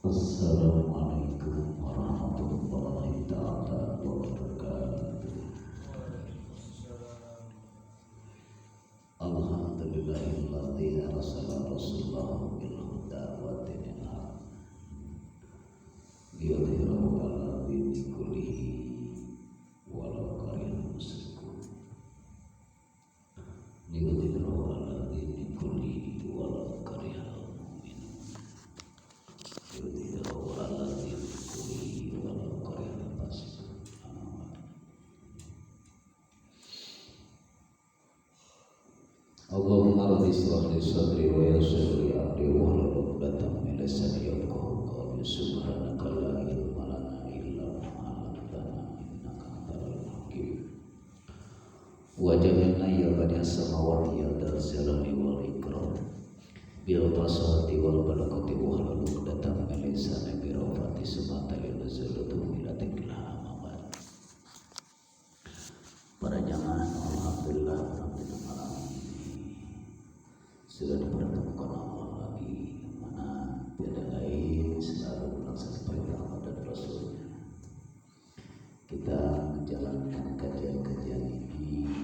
Assalamualaikum warahmatullahi ta'ala wabarakatuh. Alhamdulillahilladzi arsala rasulahu bil huda wa dinil haq liyudhhirahu 'ala dini kullihi walau karihal musyrikun. Liyudhhirahu 'ala dini kullihi walau karihal mu'minun. Liyudhhirahu 'ala dini kullihi walau karihal fasiqun. Allahumma rabbi shrah li sadri wa yassir li amri wahlul 'uqdatam min lisani yafqahu qawli. Subhanaka la ilma lana illa ma 'allamtana innaka antal hakim. Wa ja'alna ya bani samawati ya dal jalali wal ikram bil fasahati wal balagati wahlul 'uqdatam min lisani bi rafati sumata lil zalatu ila tikla amad. Para jamaah, alhamdulillah sudah dipertemukan Allah lagi, mana tiada lain selalu melaksanakan perintah Allah dan Rasulnya. Kita menjalankan kajian-kajian ini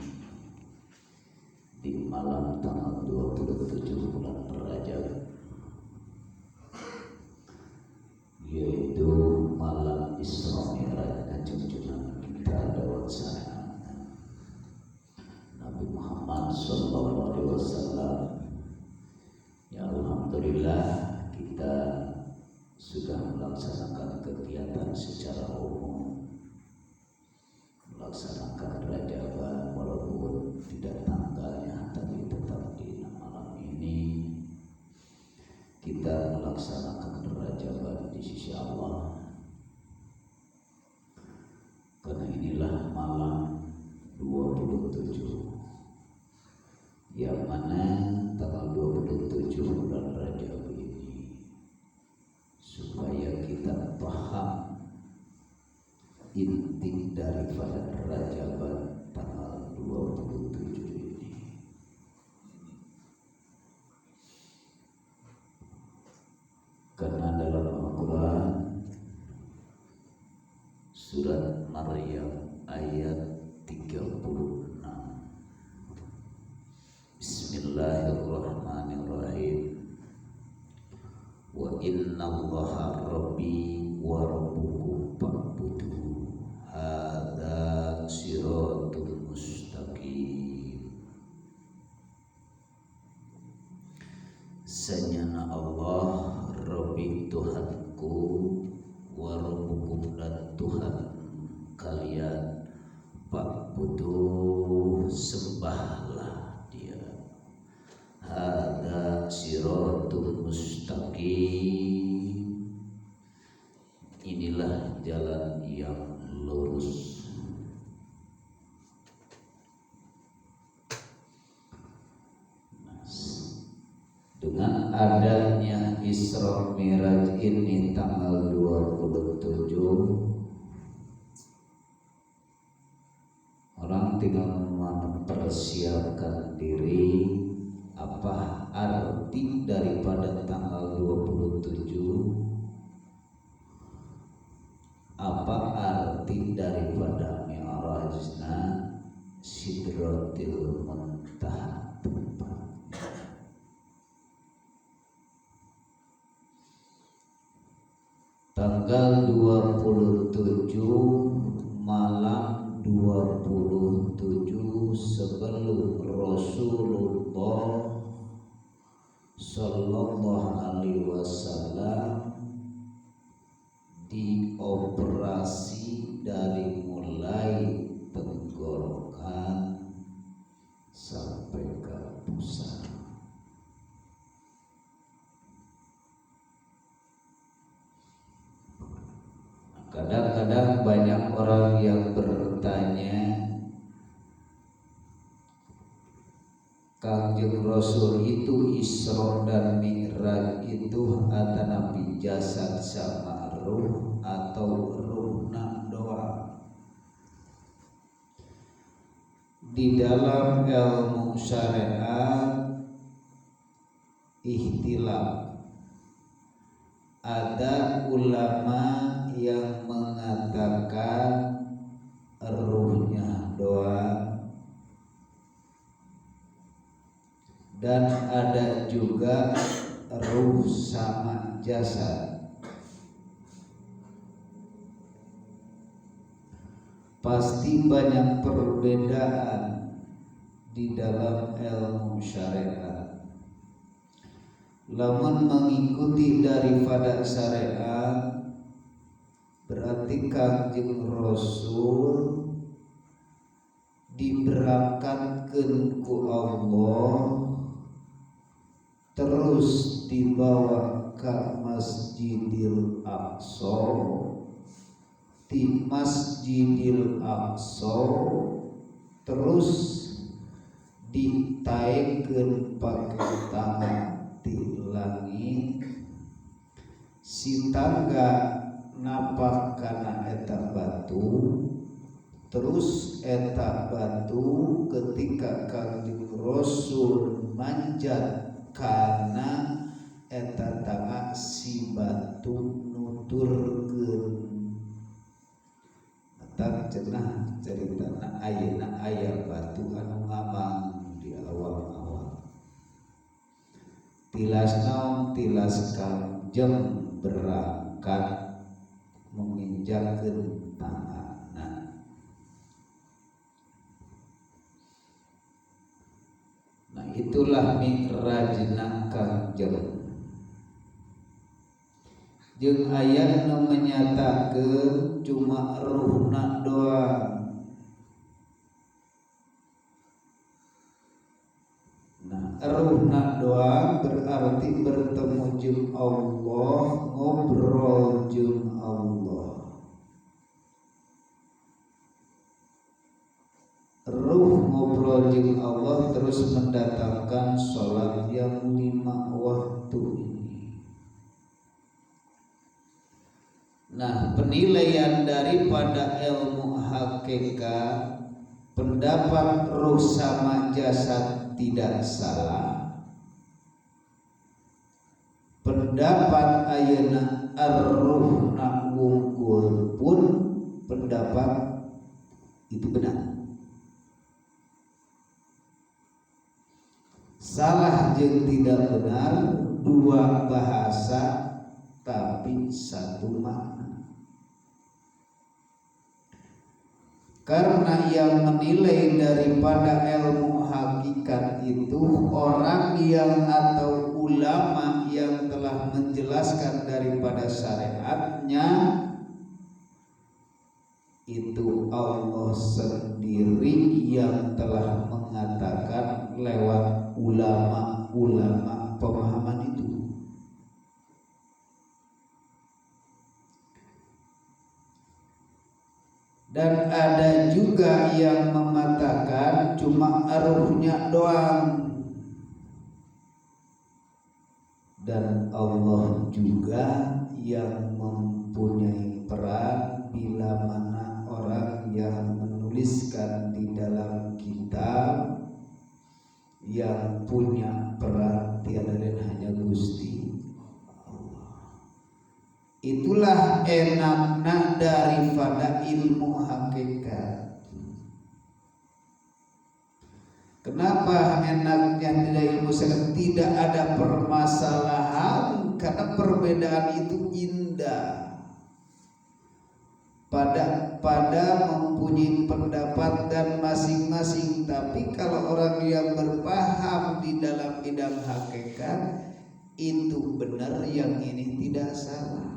di malam tanggal 27 bulan Rajab, yaitu malam Isra Mi'raj junjungan kita lewat sana Nabi Muhammad SAW. Ya alhamdulillah kita sudah melaksanakan kegiatan secara umum, melaksanakan Rajaban walaupun tidak tanggalnya, tapi tetap di malam ini kita melaksanakan Rajaban di sisi Allah, karena inilah malam 27 yang mana tanggal 27 bulan Rajab ini, supaya kita paham inti daripada Rajaban tanggal 27 ini. Karena dalam Al-Quran surat Maryam ayat 36, Bismillahirrahmanirrahim. Wa inna allaha rabbi wa rabbukum fa'buduhu hadza siratul mustaqim. Sanyana Allah Rabbi Tuhanku, wa rabbukum dan Tuhan kalian, fa'buduh sembahlah dia. Hada siratul mustaqim, inilah jalan yang lurus. Dengan adanya Isra Mi'raj ini tanggal 27, orang tinggal mempersiapkan diri. Apa arti daripada tanggal 27? Apa arti daripada Mi'rajna Sidratil Muntaha tempatnya? Tanggal 27 malam 27 sebelum Rasulullah Sallallahu Alaihi Wasallam dioperasi dari mulai tenggorokan sampai ke pusat. Kadang-kadang banyak orang yang bertanya, Kangjeng Rasul itu Isra dan Mi'raj itu antara jasad sama ruh atau ruhna doa? Di dalam ilmu syariat ihtilaf Ada ulama yang mengatakan ruhnya doang, dan ada juga ruh sama jasad. Pasti banyak perbedaan di dalam ilmu syariat. Lamun mengikuti daripada syariat, berarti Kangjeng Rasul diberangkatkeun ku Allah, terus dibawa ke Masjidil Aqsa, di Masjidil Aqsa terus ditaikeun pakai tangan di langit, si tangga napak kana eta batu, terus eta batu ketika Kangjeng Rasul manjat kana eta tangga, si batu nuturkeun. Eta cenah ceritana ayeuna aya batu anu ngabang di awal-awal. Tilas naon, tilas Kangjeng berangkat menginjakkeun tanganna. Nah, itulah mi'rajna Kangjeng. Jeung aya nu menyatakeun cuma ruhna doang. Nah, ruhna doang berarti bertemu jeung Allah, ngobrol jeung Allah. Ruh ngobrol jeung Allah terus mendatangkan sholat yang 5 waktu ini. Nah, penilaian daripada ilmu hakikat, pendapat ruh sama jasad tidak salah. Pendapat ayeuna ar-ruh na wungkul pun pendapat itu benar. Salah jeung tidak benar dua bahasa tapi satu makna. Karena yang menilai daripada ilmu hakikat itu orang yang atau ulama yang telah menjelaskan daripada syariatnya, itu Allah sendiri yang telah mengatakan lewat ulama-ulama pemahaman itu. Dan ada juga yang mengatakan cuma ruhnya doang. Dan Allah juga yang mempunyai peran bila mana orang yang menuliskan di dalam kitab, yang punya peran tiada lain hanya Gusti. Itulah enaknya daripada ilmu hakikat. Kenapa enaknya dari ilmu hakikat? Tidak ada permasalahan, karena perbedaan itu indah. Pada mempunyai pendapat dan masing-masing. Tapi kalau orang yang berpaham di dalam bidang hakikat, itu benar, yang ini tidak salah.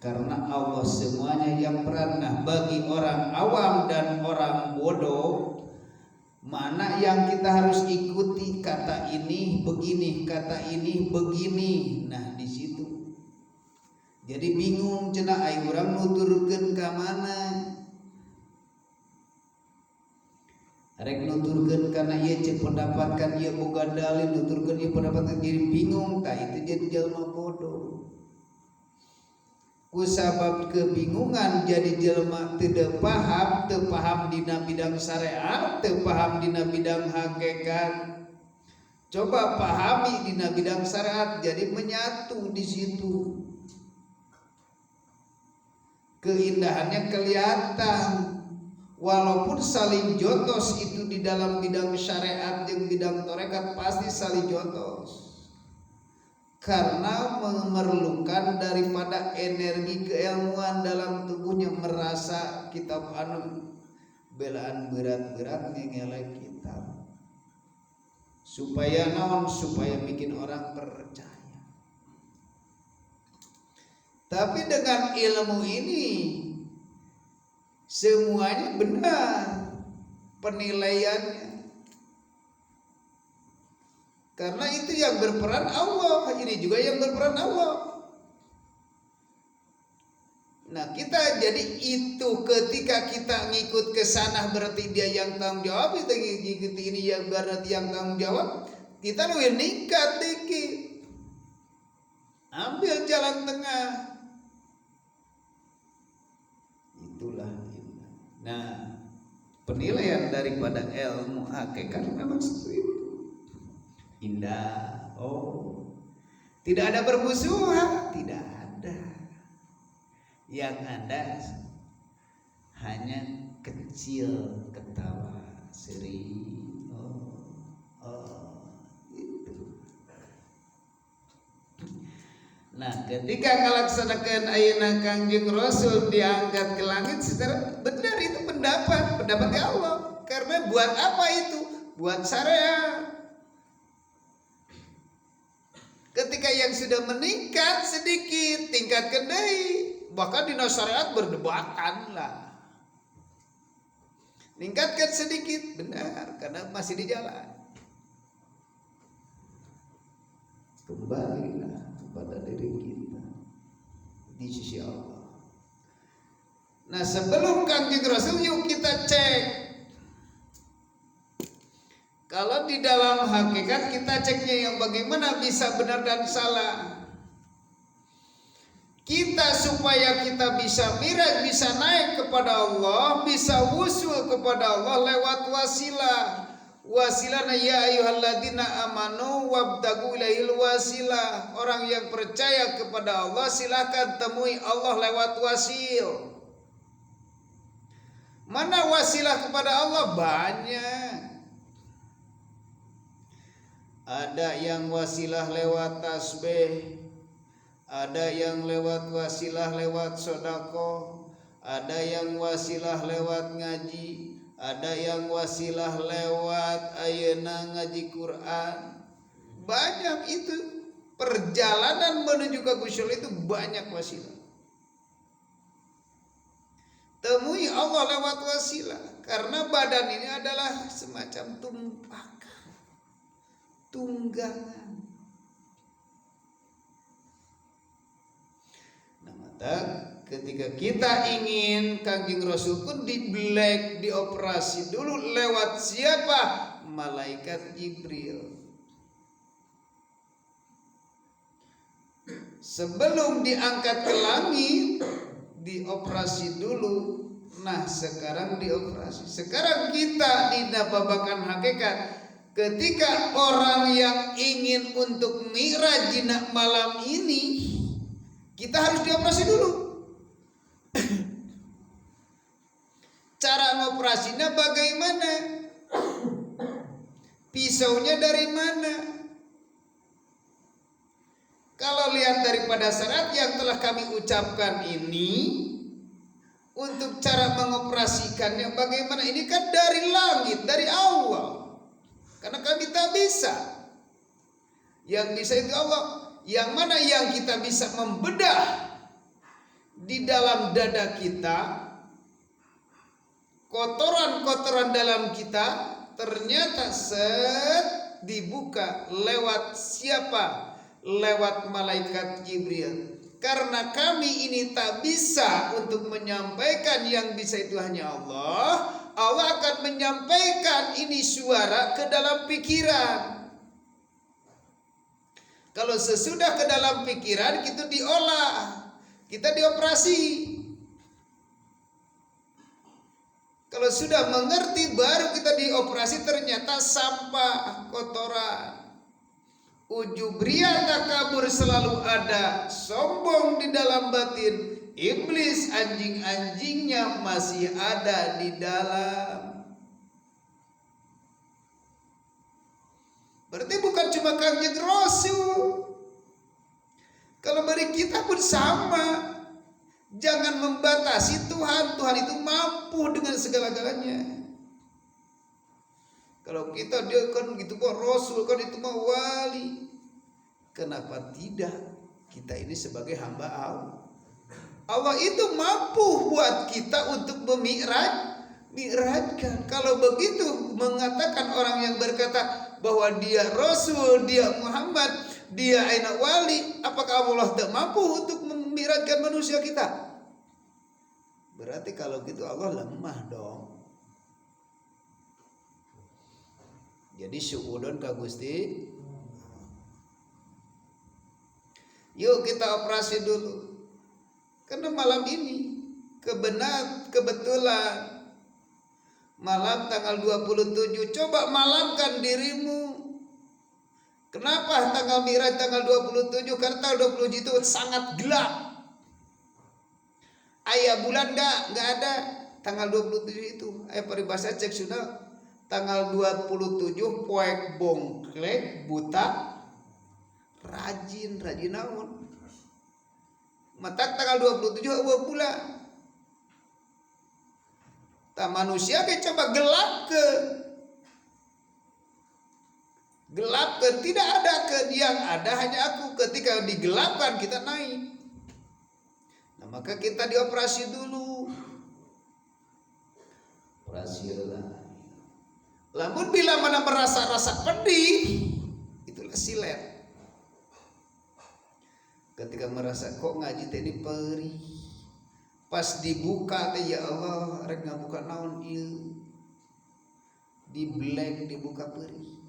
Karena Allah semuanya yang pernah. Bagi orang awam dan orang bodoh, mana yang kita harus ikuti? Kata ini begini, kata ini begini. Nah, di situ jadi bingung cenah ai urang nuturkeun ka mana. Rek nuturkeun kana ieu cek pendapatkan ieu boga dalil, nuturkeun ieu pendapatkan, jadi bingung. Tah itu jadi jalma bodoh. Kusabab kebingungan jadi jelema teu paham dina bidang syariat, teu paham dina bidang hakikat. Coba pahami di bidang syariat, jadi menyatu di situ. Keindahannya kelihatan. Walaupun saling jotos itu di dalam bidang syariat dan bidang tarekat pasti saling jotos. Karena memerlukan daripada energi keilmuan dalam tubuhnya, merasa kitab belaan berat-berat ngelek kitab. Supaya naon? Supaya bikin orang percaya. Tapi dengan ilmu ini semuanya benar penilaiannya. Karena itu yang berperan Allah, ini juga yang berperan Allah. Nah, kita jadi itu ketika kita ngikut ke sana berarti dia yang tanggung jawab, kita ngikut ini yang berarti yang tanggung jawab. Kita lebih ningkat dikit. Ambil jalan tengah. Itulah. Nah, penilaian daripada ilmu hakikat memang seperti itu. Indah. Oh, tidak ada permusuhan, tidak ada. Yang ada hanya kecil ketawa seri. Itu. Nah, ketika ngalaksanakan ayeuna Kangjeng Rasul diangkat ke langit, secara benar itu pendapat Allah. Karena buat apa itu? Buat syariat. Ketika yang sudah meningkat sedikit, tingkatkan deui. Bahkan di syariat berdebatan lah. Meningkatkan sedikit, benar, karena masih di jalan. Kembalilah kepada diri kita di sisi Allah. Nah, sebelum Kangjeng Rasul, yuk kita cek. Kalau di dalam hakikat kita ceknya yang bagaimana bisa benar dan salah. Kita supaya kita bisa miraj, bisa naik kepada Allah, bisa wusul kepada Allah lewat wasilah. Wasilana ya ayyuhalladzina amanu wabtagu ilaihil wasilah. Orang yang percaya kepada Allah silakan temui Allah lewat wasil. Mana wasilah kepada Allah? Banyak. Ada yang wasilah lewat tasbih, ada yang lewat wasilah lewat sedekah, ada yang wasilah lewat ngaji, ada yang wasilah lewat ayeuna ngaji Quran. Banyak itu. Perjalanan menuju ke Gusul itu banyak wasilah. Temui Allah lewat wasilah. Karena badan ini adalah semacam tumpakan, tunggangan. Nah, maka ketika kita ingin Kangjeng Rasul pun dioperasi dulu lewat siapa? Malaikat Jibril. Sebelum diangkat ke langit, dioperasi dulu. Nah, sekarang dioperasi. Sekarang kita di babakan hakikat. Ketika orang yang ingin untuk mi'raj di malam ini, kita harus dioperasi dulu. Cara ngoperasinya bagaimana? Pisaunya dari mana? Kalau lihat daripada syarat yang telah kami ucapkan ini, untuk cara mengoperasikannya bagaimana? Ini kan dari langit, dari Allah. Karena kami tak bisa. Yang bisa itu Allah. Yang mana yang kita bisa membedah di dalam dada kita, kotoran-kotoran dalam kita ternyata dibuka lewat siapa? Lewat malaikat Jibril. Karena kami ini tak bisa untuk menyampaikan, yang bisa itu hanya Allah. Allah akan menyampaikan ini suara ke dalam pikiran. Kalau sesudah ke dalam pikiran, kita diolah, kita dioperasi. Kalau sudah mengerti, baru kita dioperasi, ternyata sampah, kotoran. ujub ria takabur selalu ada, sombong di dalam batin, iblis anjing-anjingnya masih ada di dalam. Berarti bukan cuma Kanjeng Rasul. Kalau bagi kita pun sama. Jangan membatasi Tuhan. Tuhan itu mampu dengan segala-galanya. Kalau kita dia kan gitu kok Rasul, kan itu mah wali. Kenapa tidak? Kita ini sebagai hamba Allah. Allah itu mampu buat kita untuk mi'rajkan. Kalau begitu mengatakan orang yang berkata bahwa dia Rasul, dia Muhammad, dia anak wali, apakah Allah tak mampu untuk memi'rajkan manusia kita? Berarti kalau gitu Allah lemah dong. Jadi syuudon ka Gusti. Yuk kita operasi dulu. Karena malam ini kebetulan malam tanggal 27, coba malamkan dirimu. Kenapa tanggal Mi'raj tanggal 27? Karena tanggal 27 itu sangat gelap. Ayah bulan enggak ada tanggal 27 itu. Ayah peribahasa cek sudah tanggal 27 poek bongklek buta rajin naon. Mata tanggal 27 eueuh bulan. Ta manusia ke coba gelapkan, tidak ada yang ada hanya aku. Ketika digelapkan kita naik. Nah, maka kita dioperasi dulu. Operasi lah. Lamun bila mana merasa pedih, itulah silet. Ketika merasa kok ngaji teh perih, pas dibuka teh ya Allah rek ngabuka naon ieu, di blank dibuka perih.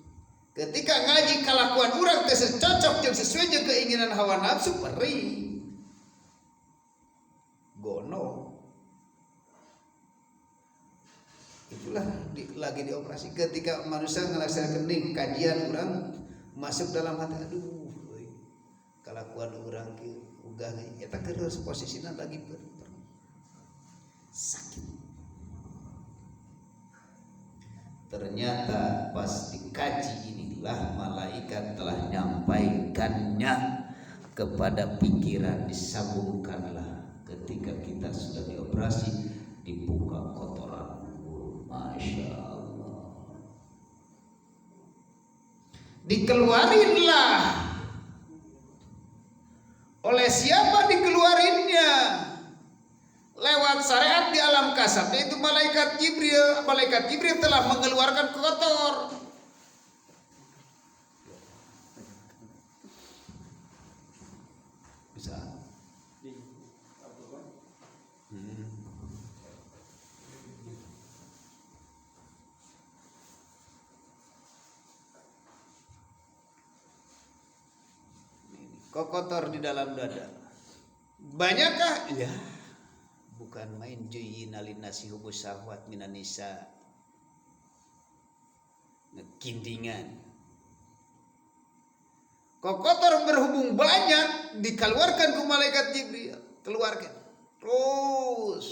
Ketika ngaji kalakuan urang teh cocok jeung sesuai jeung keinginan hawa nafsu perih, gono. Itulah lagi dioperasi. Ketika manusia ngelaksanakan kajian orang masuk dalam hati, aduh kalakuan orang ki ugah eta terus posisinya lagi sakit. Ternyata pas dikaji inilah malaikat telah menyampaikannya kepada pikiran, disambungkanlah ketika kita sudah dioperasi, dibuka kotoran. Masya Allah. Dikeluarinlah. Oleh siapa dikeluarinnya? Lewat syariat di alam kasab, yaitu malaikat Jibril. Malaikat Jibril telah mengeluarkan kotor. Bisa. Kok kotor di dalam dada? Banyakkah? Ya, bukan main. Juyyina linnasi hubus syahwat minan nisa. Ngekindingan. Kok kotor berhubung banyak, dikeluarkan ke malaikat Jibril. Keluarkan. Terus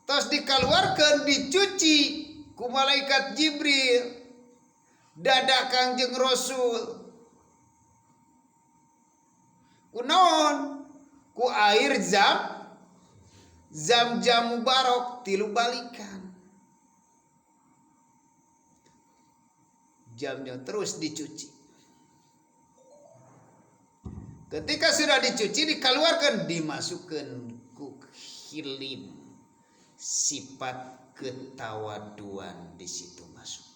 dikeluarkan, dicuci ku malaikat Jibril. Dada Kangjeng Rasul kunaon ku air zam mubarok 3 balikan jamnya terus dicuci. Ketika sudah dicuci dikeluarkan, dimasukkan ku hilim, sifat ketawaduan di situ masuk.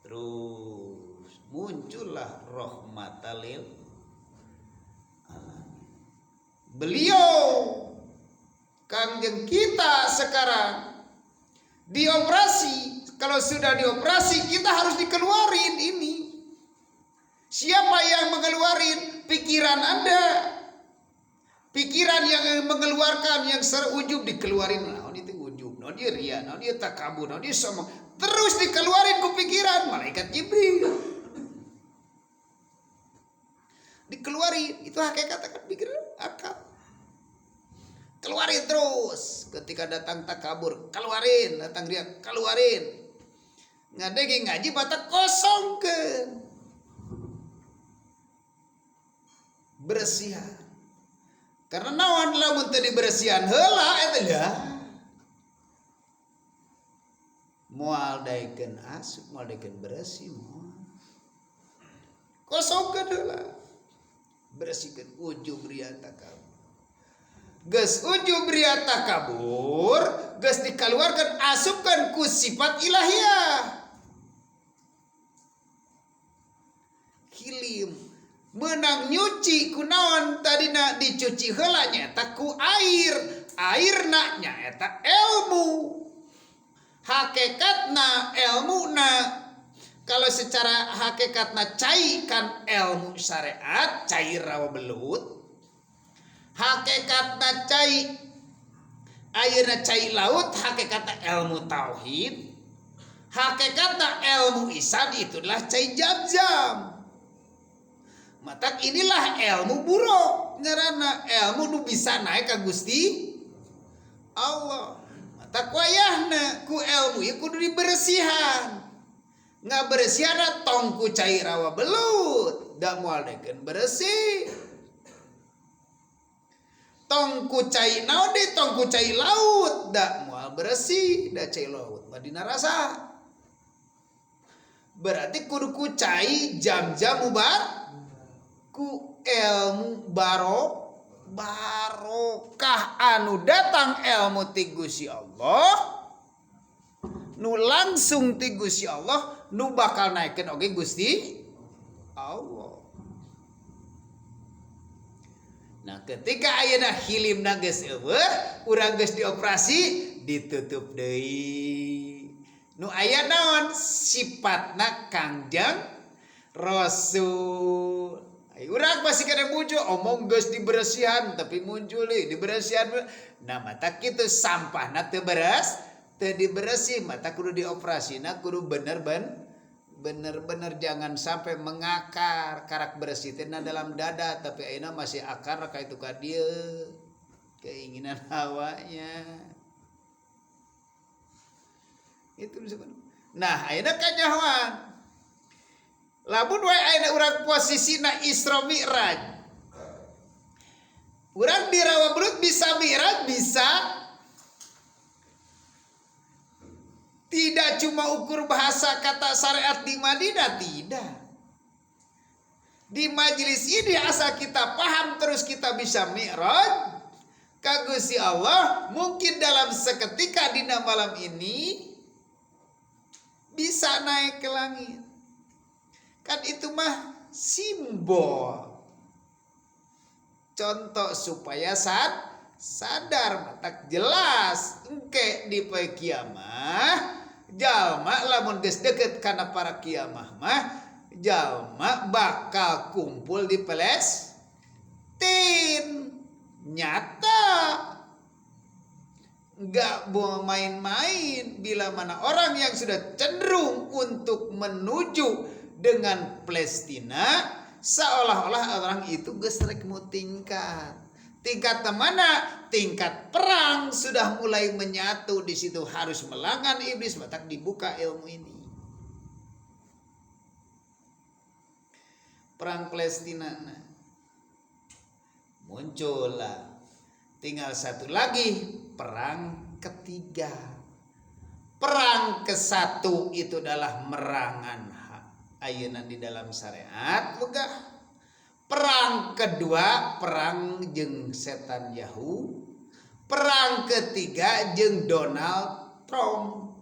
Terus muncullah rahmatalil alamin. Beliau Kangjeng kita sekarang dioperasi. Kalau sudah dioperasi kita harus dikeluarin ini. Siapa yang mengeluarin? Pikiran Anda. Pikiran yang mengeluarkan, yang serujub dikeluarin. Nah, itu ujub, nah dia ria, nah dia takabur, nah dia sombong. terus dikeluarin ku pikiran malaikat Jibril. Dikeluarin, itu hakikat akan pikir akal. Keluarin terus, ketika datang takabur, keluarin, datang dia, keluarin. Ngadegi ngaji batak kosong ke bersihan. Karena naon lamun teu dibersihan heula eta dah. Moal daekeun asup, moal daekeun bersih moal. Kosongkeun heula. Bersihkeun ujub ria takabur. Geus ujub ria takabur, geus dikeluarkan asupkan ku sifat ilahiyah. Hilim menang nyuci kunaon tadina dicuci heula nyaeta ku airna nyaeta ilmu. Hakikatna ilmuna kalau secara hakikatna cai kan ilmu syariat cair rawa belut. Hakikatna cai airna cai laut hakikatna ilmu tauhid. Hakikatna ilmu isan itulah cai jam-jam. Matak inilah ilmu buruk ngaranna ilmu nu bisa naik ka Gusti Allah. Matak wayahna ku ilmu ieu kudu dibersihan. Ngabersihan tong ku cai rawa belut, da moal daekeun bersih. Tong ku cai naon deui tong ku cai laut, da moal bersih, da cai laut mah dina rasa. Berarti kudu ku cai jam-jam mubar ku ilmu barokah anu datang ilmu ti Gusti Allah nu langsung ti Gusti Allah nu bakal naikeun oge Gusti Allah. Nah ketika ayeuna hilimna geus eueuh urang geus dioperasi ditutup deui nu aya naon sifatna Kangjeng Rasul. Urang pasti kada muncul omong geus dibersihan tapi muncul dibersihan. Nah mata kitu sampahna teu beres, teu dibersih mata kudu dioperasina kudu bener jangan sampai mengakar. Karak bersih teh dalam dada tapi ayeuna masih akar ka itu ka dieu keinginan hawanya. Itu disebut. Nah ayeuna kanyahoan lamun wae ayeuna urang posisina Isra Mi'raj. Urang di rawa belut bisa mi'raj bisa. Tidak cuma ukur bahasa kata syariat di Madinah, tidak. Di majelis ini asal kita paham terus kita bisa mi'raj ka Gusti Allah, mungkin dalam seketika dina malam ini bisa naik ke langit. Kan itu mah simbol. Contoh supaya sadar matak jelas engke di poe kiamah jalma lamun geus deukeut kana para kiamah mah jalma bakal kumpul di Palestina. Nyata enggak mau main-main bila mana orang yang sudah cenderung untuk menuju dengan Palestina seolah-olah orang itu geus rek mu tingkat mana? Tingkat perang sudah mulai menyatu di situ harus melangan iblis matak dibuka ilmu ini. Perang Palestina nah. Muncullah tinggal satu lagi perang ketiga. Perang ke-1 itu adalah merangan ayeuna di dalam syariat megah. Perang kedua perang jeung setan Yahud. Perang ketiga jeung Donald Trump.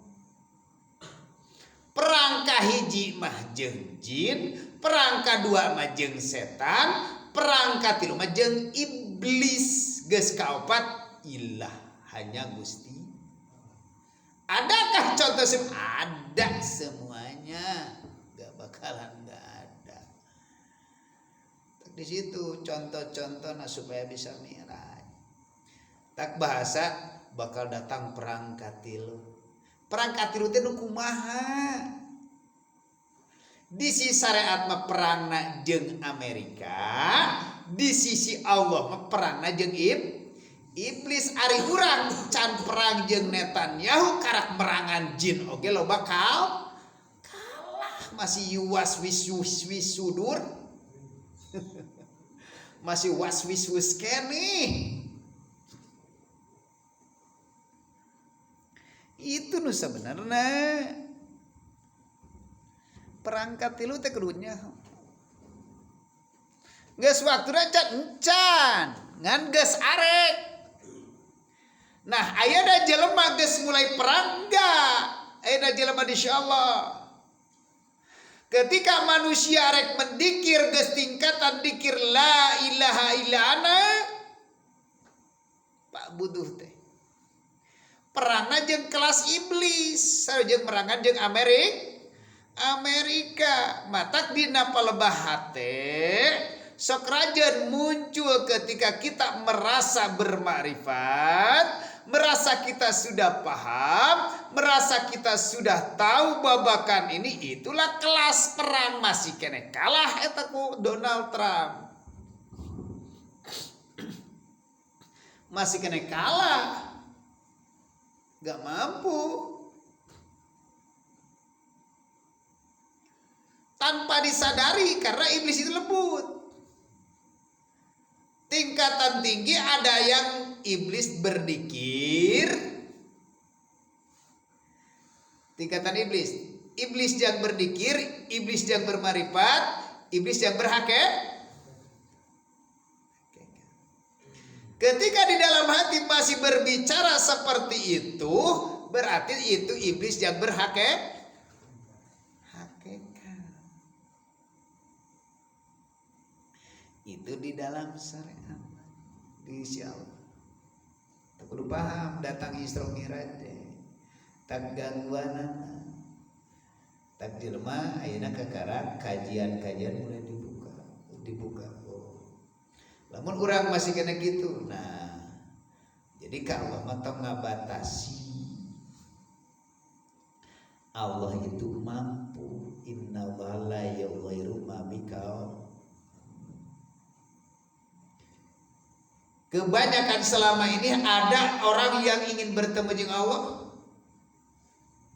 Perang kahiji mah jeung jin, perang kadua mah jeung setan, perang katilu mah jeung iblis. Geus kaopat ilah hanya Gusti. Adakah contoh ada semuanya? Gak bakalan gak ada. Di situ contoh-contoh nah supaya bisa mi'raj. Tak bahasa bakal datang perang katilu. Perang katilu teh nu kumaha? Di sisi syariat mah perangna jeung Amerika, di sisi Allah mah perangna jeung iblis. Ari urang can perang jeung Netanyahu karak merangan jin oge loba kalah, masih yuwas wis sudur. Masih was-wis keneh. Itu nu sebenarnya perangkat tilu teh kudunya. Geus waktuna encan, ngan geus arek. Nah, aya da jelema geus mulai perang enggak? Aya da jelema insyaallah. Ketika manusia rek mendikir geus tingkatan dikir la ilaha illa ana, Pak buduh teh perangna jeung kelas iblis sareng merangan jeung Amerika. Matak dina palebah hate sok rajeun muncul ketika kita merasa bermakrifat, merasa kita sudah paham, merasa kita sudah tahu babakan ini. Itulah kelas perang. Masih kene kalah eta ku Donald Trump, masih kene kalah, gak mampu, tanpa disadari karena iblis itu lembut. Tingkatan tinggi ada yang iblis berdikir, tingkatan iblis yang berdikir, iblis yang bermarifat, iblis yang berhakikat. Ketika di dalam hati masih berbicara seperti itu, berarti itu iblis yang berhakikat. Itu di dalam syariat, di sisi Allah. Tak kudu paham datang Isra Mi'raj tak gangguanana, tak jelema ayeuna kakara kajian-kajian mulai dibuka. Lamun urang masih kena gitu. Nah, jadi ka Allah mah tong ngabatasi. Allah itu mampu. Innallaha la yughayyiru ma biqaum. Kebanyakan selama ini ada orang yang ingin bertemu dengan Allah.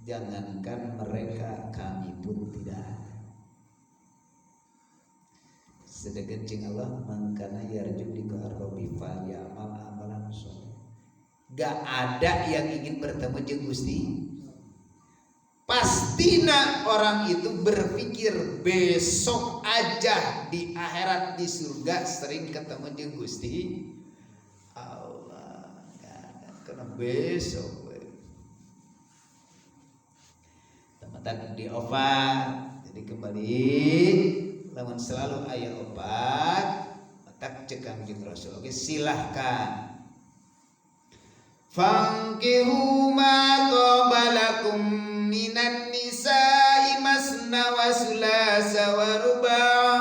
Jangankan mereka, kami pun tidak ada. Sedangkan jeung Allah mangkana yarju liqa rabbi fal ya'mal amalan shalih. Gak ada yang ingin bertemu dengan Gusti. Pastina orang itu berpikir besok aja di akhirat di surga sering ketemu dengan Gusti Allah. Karena besok teman-teman di obat. Jadi kembali lamun selalu aya obat matak cekang jeung Rasul. Oke, silahkan. Fankihu ma qabalakum minan nisa'i masna wa sulasa wa ruba'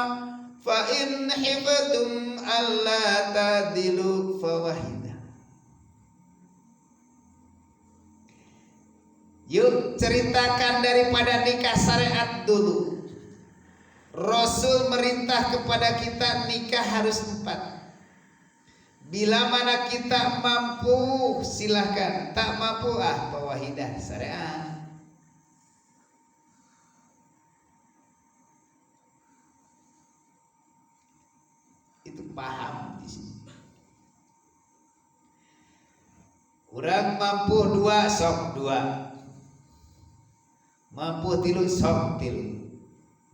fa in hiftum alla tadilu fawahida. Yuk ceritakan daripada nikah syariat dulu. Rasul merintah kepada kita nikah harus 4. Bila mana kita mampu silahkan, tak mampu fawahidah syariat. Itu paham di sini. Urang mampu 2 sok 2. Mampu 3 sok 3.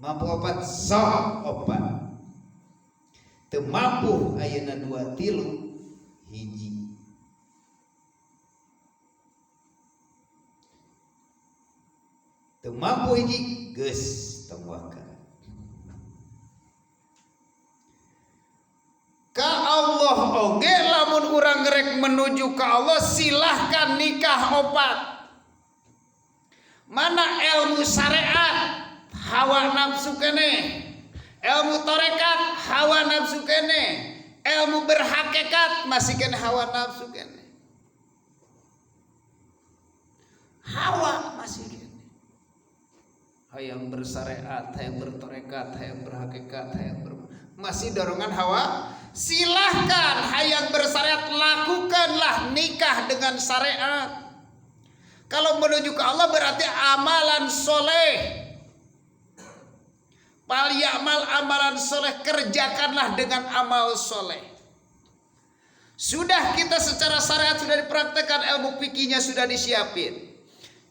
Mampu 4 sok 4. Teu mampu ayeuna 2 3 hiji. Teu mampu hiji geus tawakal. Ka Allah oge lamun urang rek menuju ka Allah silahkan nikah 4. Mana ilmu syariat hawa nafsu keneh, ilmu tarekat hawa nafsu keneh, ilmu berhakikat masih kena hawa nafsu keneh. hawa masih gini. Hayang bersyariat, hayang bertorekat, hayang berhakikat, masih dorongan hawa. Silahkan hayang bersyariat, lakukanlah nikah dengan syariat. Kalau menuju ke Allah berarti amalan soleh. Fal ya'mal amalan soleh, kerjakanlah dengan amal soleh. Sudah kita secara syariat sudah dipraktekkan, ilmu fikihnya sudah disiapin,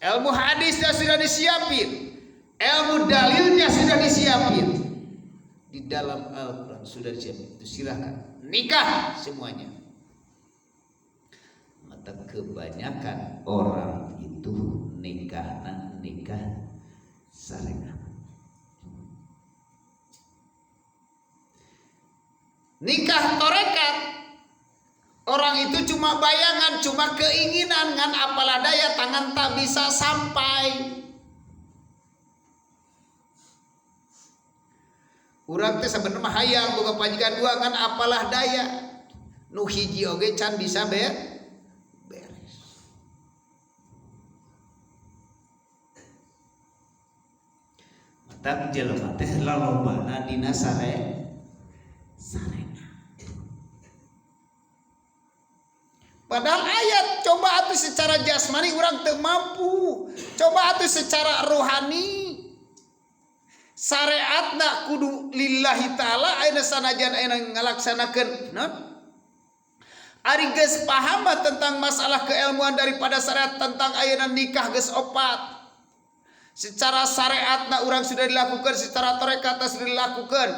ilmu hadisnya sudah disiapin, ilmu dalilnya sudah disiapin, di dalam Al-Quran sudah disiapin. Itu silahkan nikah semuanya. Maka kebanyakan orang itu nikah syariat. Nikah torekat, orang itu cuma bayangan, cuma keinginan, ngan apalah daya tangan tak bisa sampai. Urang teh sebenarnya hayang boga pajikan dua, ngan apalah daya. Nu hiji oge can bisa beres. Mata jelema teh lalobana dina sarena. Padahal ayat coba atuh secara jasmani urang teu mampu, coba atuh secara rohani syariatna kudu lillahi taala ayeuna sanajan ayeuna ngalaksanakeun naon ari geus paham tentang masalah keilmuan daripada syariat tentang ayeuna nikah geus opat. Secara syariatna urang sudah dilakukan, secara torekatna sudah dilakukan.